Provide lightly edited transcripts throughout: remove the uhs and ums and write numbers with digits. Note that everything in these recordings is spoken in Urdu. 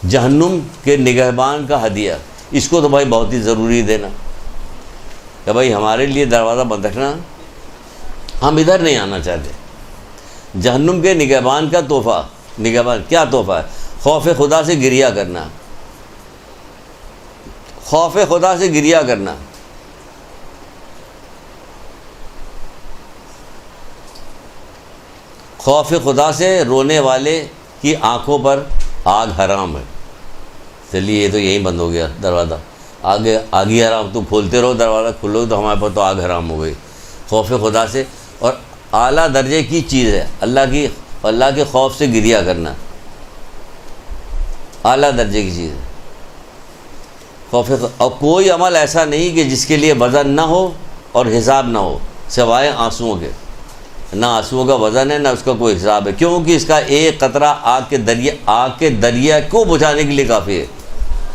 جہنم کے نگہبان کا ہدیہ، اس کو تو بھائی بہت ہی ضروری دینا کہ بھائی ہمارے لیے دروازہ بند رکھنا، ہم ادھر نہیں آنا چاہتے۔ جہنم کے نگہبان کا تحفہ، نگہبان کیا تحفہ ہے؟ خوف خدا سے گریہ کرنا، خوف خدا سے گریہ کرنا۔ خوف خدا سے رونے والے کی آنکھوں پر آگ حرام ہے۔ چلیے یہ تو یہیں بند ہو گیا دروازہ، آگے آگی حرام، تو کھولتے رہو دروازہ، کھولو تو ہمارے پاس تو آگ حرام ہو گئی۔ خوف خدا سے، اور اعلیٰ درجے کی چیز ہے اللہ کے خوف سے گریہ کرنا، اعلیٰ درجے کی چیز ہے خوف۔ اور کوئی عمل ایسا نہیں کہ جس کے لیے وزن نہ ہو اور حساب نہ ہو سوائے آنسوؤں کے۔ نہ آنسوؤں کا وزن ہے، نہ اس کا کوئی حساب ہے، کیونکہ اس کا ایک قطرہ آگ کے دریا کو بجھانے کے لیے کافی ہے۔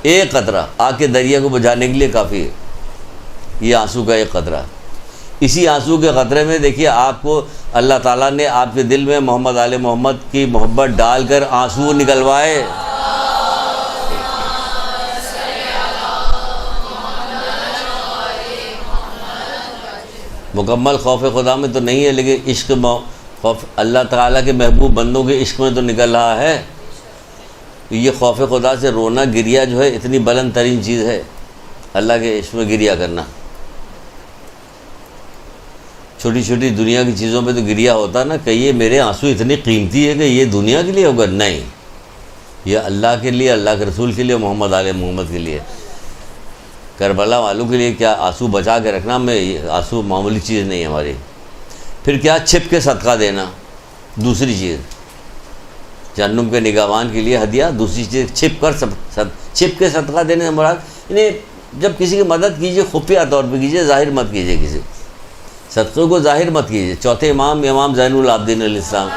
ایک قطرہ آگ کے دریا کو بجھانے کے لیے کافی ہے، یہ آنسو کا ایک قطرہ۔ اسی آنسو کے قطرے میں دیکھیے آپ کو اللہ تعالیٰ نے آپ کے دل میں محمد آل محمد کی محبت ڈال کر آنسو نکلوائے۔ مکمل خوف خدا میں تو نہیں ہے، لیکن عشق خوف اللہ تعالیٰ کے محبوب بندوں کے عشق میں تو نکل رہا ہے۔ یہ خوف خدا سے رونا گریہ جو ہے اتنی بلند ترین چیز ہے، اللہ کے عشق میں گریہ کرنا۔ چھوٹی چھوٹی دنیا کی چیزوں پہ تو گریہ ہوتا نا کہ یہ میرے آنسو اتنی قیمتی ہے کہ یہ دنیا کے لیے ہوگا، نہیں، یہ اللہ کے لیے، اللہ کے رسول کے لیے، محمد آل محمد کے لیے، کربلا والوں کے لیے کیا آنسو بچا کے رکھنا میں، آنسو معمولی چیز نہیں ہے ہماری۔ پھر کیا؟ چھپ کے صدقہ دینا، دوسری چیز جہنم کے نگہبان کے لیے ہدیہ۔ دوسری چیز چھپ کے صدقہ دینے سے مراد یعنی جب کسی کی مدد کیجیے خفیہ طور پہ کیجیے، ظاہر مت کیجیے، کسی صدقے کو ظاہر مت کیجیے۔ چوتھے امام زین العابدین علیہ السلام،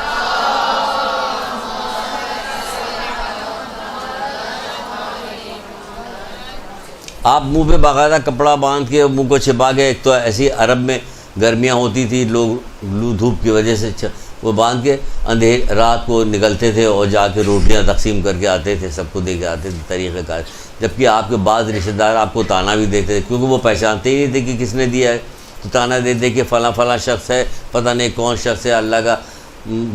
آپ منہ پہ باقاعدہ کپڑا باندھ کے منہ کو چھپا کے، ایک تو ایسی عرب میں گرمیاں ہوتی تھی، لوگ لو دھوپ کی وجہ سے وہ باندھ کے رات کو نکلتے تھے اور جا کے روٹیاں تقسیم کر کے آتے تھے، سب کو دے کے آتے تھے، طریقہ کار۔ جبکہ آپ کے بعض رشتہ دار آپ کو تانا بھی دیتے تھے، کیونکہ وہ پہچانتے ہی نہیں تھے کہ کس نے دیا ہے، تو تانا دیتے کہ فلاں فلاں شخص ہے، پتہ نہیں کون شخص ہے، اللہ کا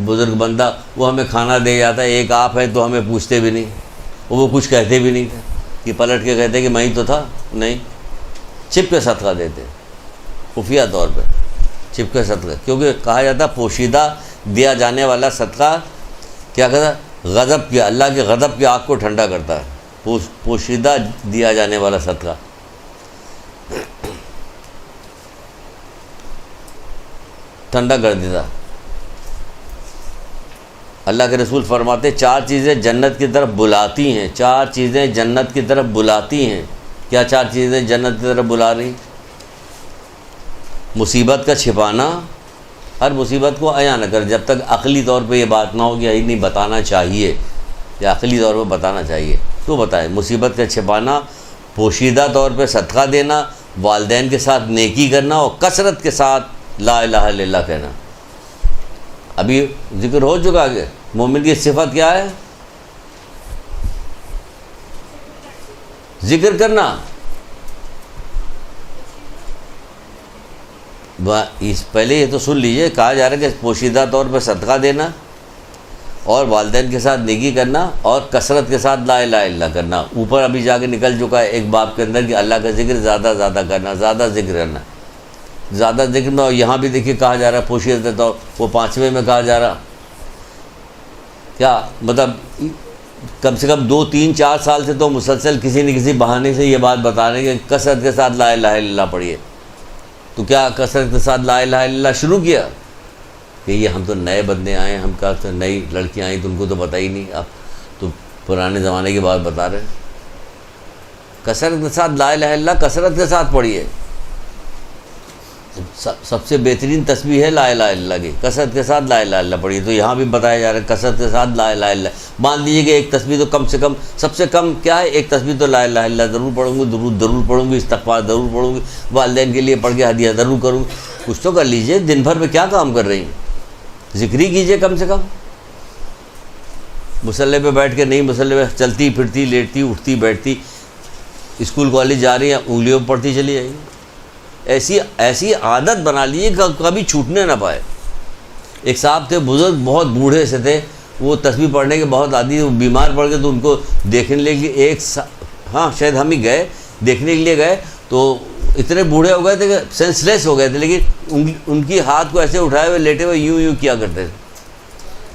بزرگ بندہ، وہ ہمیں کھانا دے جاتا ہے، ایک آپ ہے تو ہمیں پوچھتے بھی نہیں، وہ کچھ کہتے بھی نہیں تھے، کہ پلٹ کے کہتے کہ میں ہی تو تھا، نہیں، چھپ کے صدقہ دیتے، خفیہ طور پہ چھپ کے صدقہ، کیونکہ کہا جاتا پوشیدہ دیا جانے والا صدقہ کیا کہتا ہے؟ غضب کی، اللہ کے غضب کی آگ کو ٹھنڈا کرتا ہے، پوشیدہ دیا جانے والا صدقہ۔ ٹھنڈا کر دیتا۔ اللہ کے رسول فرماتے 4 چیزیں جنت کی طرف بلاتی ہیں، 4 چیزیں جنت کی طرف بلاتی ہیں۔ کیا 4 چیزیں جنت کی طرف بلا رہی؟ مصیبت کا چھپانا، ہر مصیبت کو عیاں نہ کر، جب تک عقلی طور پہ یہ بات نہ ہو کہ یہی نہیں بتانا چاہیے، یا عقلی طور پہ بتانا چاہیے تو بتائے۔ مصیبت کا چھپانا، پوشیدہ طور پہ صدقہ دینا، والدین کے ساتھ نیکی کرنا، اور کثرت کے ساتھ لا الہ الا اللہ کہنا۔ ابھی ذکر ہو چکا کہ مومن کی صفت کیا ہے؟ ذکر کرنا۔ پہلے یہ تو سن لیجئے، کہا جا رہا ہے کہ پوشیدہ طور پہ صدقہ دینا، اور والدین کے ساتھ نیکی کرنا، اور کثرت کے ساتھ لا الہ الا اللہ کرنا۔ اوپر ابھی جا کے نکل چکا ہے ایک باب کے اندر کہ اللہ کا ذکر زیادہ زیادہ کرنا، زیادہ ذکر کرنا، زیادہ ذکر میں۔ اور یہاں بھی دیکھیے کہا جا رہا ہے پوشیدہ طور، وہ 5ویں میں کہا جا رہا، کیا مطلب کم سے کم 2 3 4 سال سے تو مسلسل کسی نہ کسی بہانے سے یہ بات بتا رہے ہیں کہ کثرت کے ساتھ لا الہ الا اللہ پڑھیے۔ تو کیا کثرت کے ساتھ لا الہ الا اللہ شروع کیا کہ یہ ہم تو نئے بندے آئے ہیں، ہم کا تو نئی لڑکیاں آئیں، تم کو تو پتہ ہی نہیں، آپ تو پرانے زمانے کی بات بتا رہے ہیں۔ کثرت کے ساتھ لا الہ الا اللہ کثرت کے ساتھ پڑھیے۔ سب سے بہترین تسبیح ہے لا الہ الا اللہ کی، کثرت کے ساتھ لا الہ الا اللہ پڑھیے۔ تو یہاں بھی بتایا جا رہا ہے کثرت کے ساتھ لا الہ الا اللہ۔ مان لیجیے کہ ایک تسبیح تو کم سے کم، سب سے کم کیا ہے، ایک تسبیح تو لا الہ الا اللہ ضرور پڑھوں گی، درود ضرور پڑھوں گی، استغفار ضرور پڑھوں گی، والدین کے لیے پڑھ کے ہدیہ ضرور کروں گی۔ کچھ تو کر لیجیے، دن بھر میں کیا کام کر رہی ہیں؟ ذکر ہی کیجیے کم سے کم، مسلح پہ بیٹھ کے نہیں، مسلح پہ چلتی پھرتی، لیٹتی اٹھتی بیٹھتی، اسکول کالج جا رہی ہیں انگلیوں پہ پڑھتی چلی جائیں گی. ایسی عادت بنا لیجیے کہ کبھی چھوٹنے نہ پائے. ایک صاحب تھے بزرگ، بہت بوڑھے سے تھے، وہ تسبیح پڑھنے کے بہت عادی، وہ بیمار پڑ گئے تو ان کو دیکھنے لے کے ہاں شاید ہم ہی گئے دیکھنے کے لیے گئے، تو اتنے بوڑھے ہو گئے تھے کہ سینس لیس ہو گئے تھے، لیکن ان کی ہاتھ کو ایسے اٹھائے ہوئے لیٹے ہوئے یوں کیا کرتے تھے.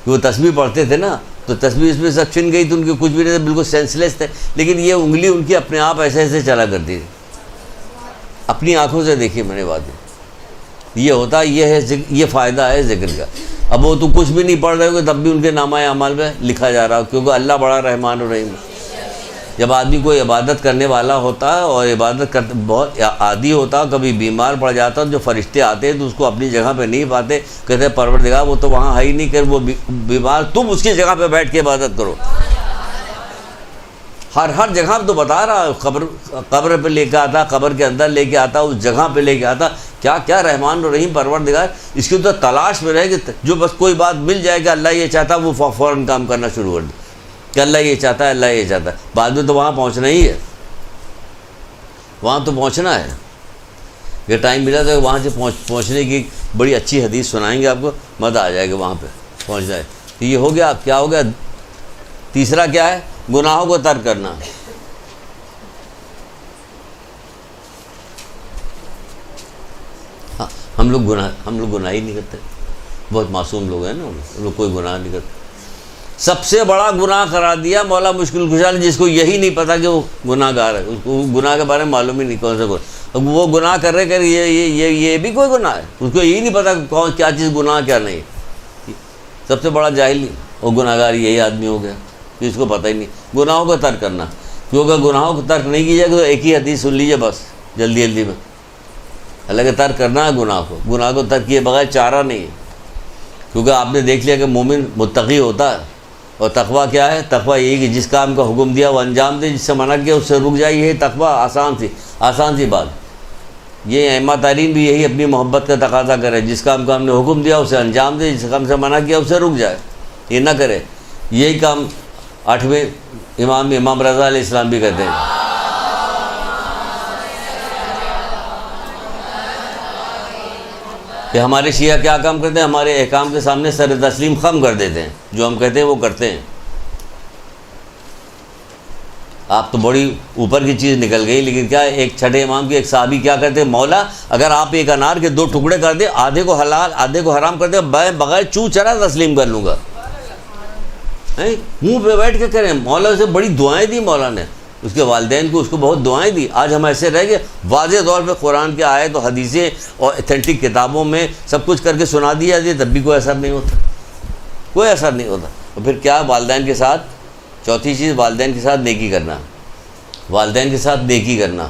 وہ تسبیح پڑھتے تھے نا، تو تسبیح اس میں سب چھن گئی تو ان کے کچھ بھی نہیں تھے، بالکل سینس لیس تھے، لیکن یہ انگلی ان کی اپنے آپ ایسے ایسے چلا کرتی تھی. اپنی آنکھوں سے دیکھی میں نے بات. یہ ہوتا یہ ہے، یہ فائدہ ہے ذکر کا. اب وہ تو کچھ بھی نہیں پڑھ رہے ہو تب بھی ان کے نامہ اعمال میں لکھا جا رہا، کیونکہ اللہ بڑا رحمان و رحیم ہے. جب آدمی کوئی عبادت کرنے والا ہوتا ہے اور عبادت کرتے بہت عادی ہوتا، کبھی بیمار پڑ جاتا، جو فرشتے آتے ہیں تو اس کو اپنی جگہ پہ نہیں پاتے، کہتے ہیں پروردگار وہ تو وہاں ہے ہی نہیں، کہ وہ بیمار، تم اس کی جگہ پہ بیٹھ کے عبادت کرو. ہر جگہ تو بتا رہا، قبر پہ لے کے آتا، قبر کے اندر لے کے آتا، اس جگہ پہ لے کے آتا. کیا رحمان و رحیم پروردگار. اس کی تو تلاش میں رہے کہ جو بس کوئی بات مل جائے کہ اللہ یہ چاہتا، وہ فوراً کام کرنا شروع کر دے کہ اللہ یہ چاہتا ہے، اللہ یہ چاہتا ہے. بعد میں تو وہاں پہنچنا ہی ہے، وہاں تو پہنچنا ہے. یہ ٹائم ملا تو وہاں سے پہنچنے کی بڑی اچھی حدیث سنائیں گے آپ کو، مزہ آ جائے گا وہاں پہ پہنچ جائے. تو یہ ہو گیا. کیا ہو گیا؟ تیسرا کیا ہے؟ گناہوں کو ترک کرنا. ہاں ہم لوگ گناہ ہی نہیں کرتے، بہت معصوم لوگ ہیں نا، ہم لوگ کوئی گناہ نہیں کرتے. سب سے بڑا گناہ قرار دیا مولا مشکل کشا نے، جس کو یہی نہیں پتا کہ وہ گناہ گار ہے، اس کو گناہ کے بارے میں معلوم ہی نہیں کون سا گناہ. وہ گناہ کر رہے کہ یہ بھی کوئی گناہ ہے، اس کو یہی نہیں پتا کون کیا چیز گناہ کیا نہیں. سب سے بڑا جاہل اور گناہ گار یہی آدمی ہو گیا کہ اس کو پتہ ہی نہیں. گناہوں کو ترک کرنا، کیونکہ گناہوں کو ترک نہیں کیجیے تو ایک ہی حدیث سن لیجیے بس جلدی میں. اللہ کا ترک کرنا ہے گناہ کو ترک کیے بغیر چارہ نہیں ہے. کیونکہ آپ نے دیکھ لیا کہ مومن متقی ہوتا ہے، اور تقویٰ کیا ہے؟ تقویٰ یہی کہ جس کام کا حکم دیا وہ انجام دے، جس سے منع کیا اس سے رک جائے. یہ تقویٰ آسان سی بات. یہ ائمہ تارین بھی یہی اپنی محبت کا تقاضا کرے، جس کام کا ہم نے حکم دیا اسے انجام دے، جس کام سے منع کیا اس سے رک جائے، یہ نہ کرے. یہی کام 8ویں امام رضا علیہ السلام بھی کرتے ہیں. کہ ہمارے شیعہ کیا کام کرتے ہیں؟ ہمارے احکام کے سامنے سر تسلیم خم کر دیتے ہیں، جو ہم کہتے ہیں وہ کرتے ہیں. آپ تو بڑی اوپر کی چیز نکل گئی، لیکن کیا ایک چھٹے امام کے ایک صحابی کیا کرتے ہیں؟ مولا اگر آپ ایک انار کے 2 ٹکڑے کر دیں، آدھے کو حلال آدھے کو حرام کر دیں، میں بغیر چوں چرا تسلیم کر لوں گا. منہ پہ بیٹھ کے کریں. مولا سے بڑی دعائیں دی مولا نے، اس کے والدین کو، اس کو بہت دعائیں دی. آج ہم ایسے رہ گئے، واضح طور پہ قرآن کے آیت و حدیثیں اور ایتھینٹک کتابوں میں سب کچھ کر کے سنا دیا جاتی ہے، تب بھی کوئی اثر نہیں ہوتا، کوئی اثر نہیں ہوتا. اور پھر کیا؟ والدین کے ساتھ چوتھی چیز، والدین کے ساتھ نیکی کرنا. والدین کے ساتھ نیکی کرنا،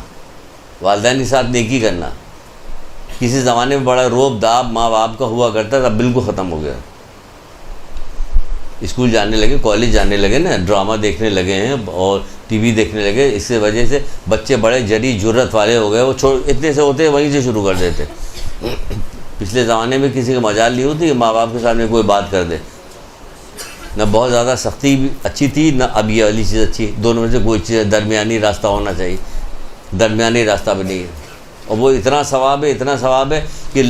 والدین کے ساتھ نیکی کرنا. کسی زمانے میں بڑا روب داب ماں باپ کا ہوا کرتا تھا، اب بالکل ختم ہو گیا. اسکول جانے لگے، کالج جانے لگے نا، ڈرامہ دیکھنے لگے ہیں اور ٹی وی دیکھنے لگے. اس سے وجہ سے بچے بڑے جری جرت والے ہو گئے. وہ اتنے سے ہوتے وہیں سے شروع کر دیتے. پچھلے زمانے میں کسی کا مجال نہیں ہوتی کہ ماں باپ کے سامنے کوئی بات کر دے. نہ بہت زیادہ سختی بھی اچھی تھی، نہ اب یہ والی چیز اچھی. دونوں میں سے کوئی چیز درمیانی راستہ ہونا چاہیے. درمیانی راستہ بھی نہیں ہے. اور وہ اتنا ثواب ہے کہ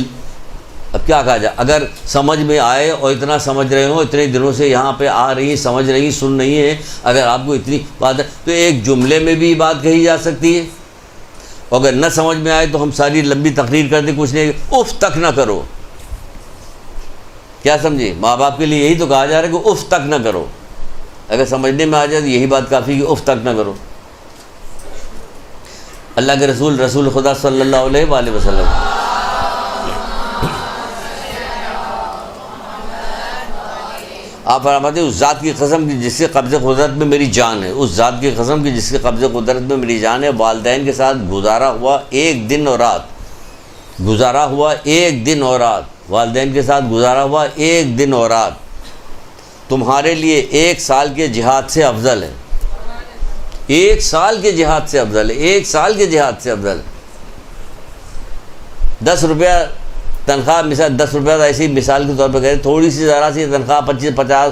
اب کیا کہا جائے. اگر سمجھ میں آئے اور اتنا سمجھ رہے ہوں، اتنے دنوں سے یہاں پہ آ رہی، سمجھ رہی، سن رہی ہیں، اگر آپ کو اتنی بات ہے تو ایک جملے میں بھی بات کہی جا سکتی ہے. اور اگر نہ سمجھ میں آئے تو ہم ساری لمبی تقریر کر دیں، کچھ نہیں، اف تک نہ کرو. کیا سمجھے؟ ماں باپ کے لیے یہی تو کہا جا رہا ہے کہ اف تک نہ کرو. اگر سمجھنے میں آ جائے تو یہی بات کافی کہ اف تک نہ کرو. اللہ کے رسول خدا صلی اللہ علیہ وآلہ وسلم آپ فرماتے ہیں اس ذات کی قسم کی جس کے قبض قدرت میں میری جان ہے، اس ذات کی قسم کی جس کے قبض قدرت میں میری جان ہے، والدین کے ساتھ گزارا ہوا ایک دن اور رات، والدین کے ساتھ گزارا ہوا ایک دن اور رات تمہارے لیے 1 سال کے جہاد سے افضل ہے. 1 سال کے جہاد سے افضل ہے. 1 سال کے جہاد سے افضل ہے. 10 روپیہ تنخواہ، مثال 10 روپیہ ایسی مثال کے طور پہ کہتے، تھوڑی سی ذرا سی تنخواہ 25-50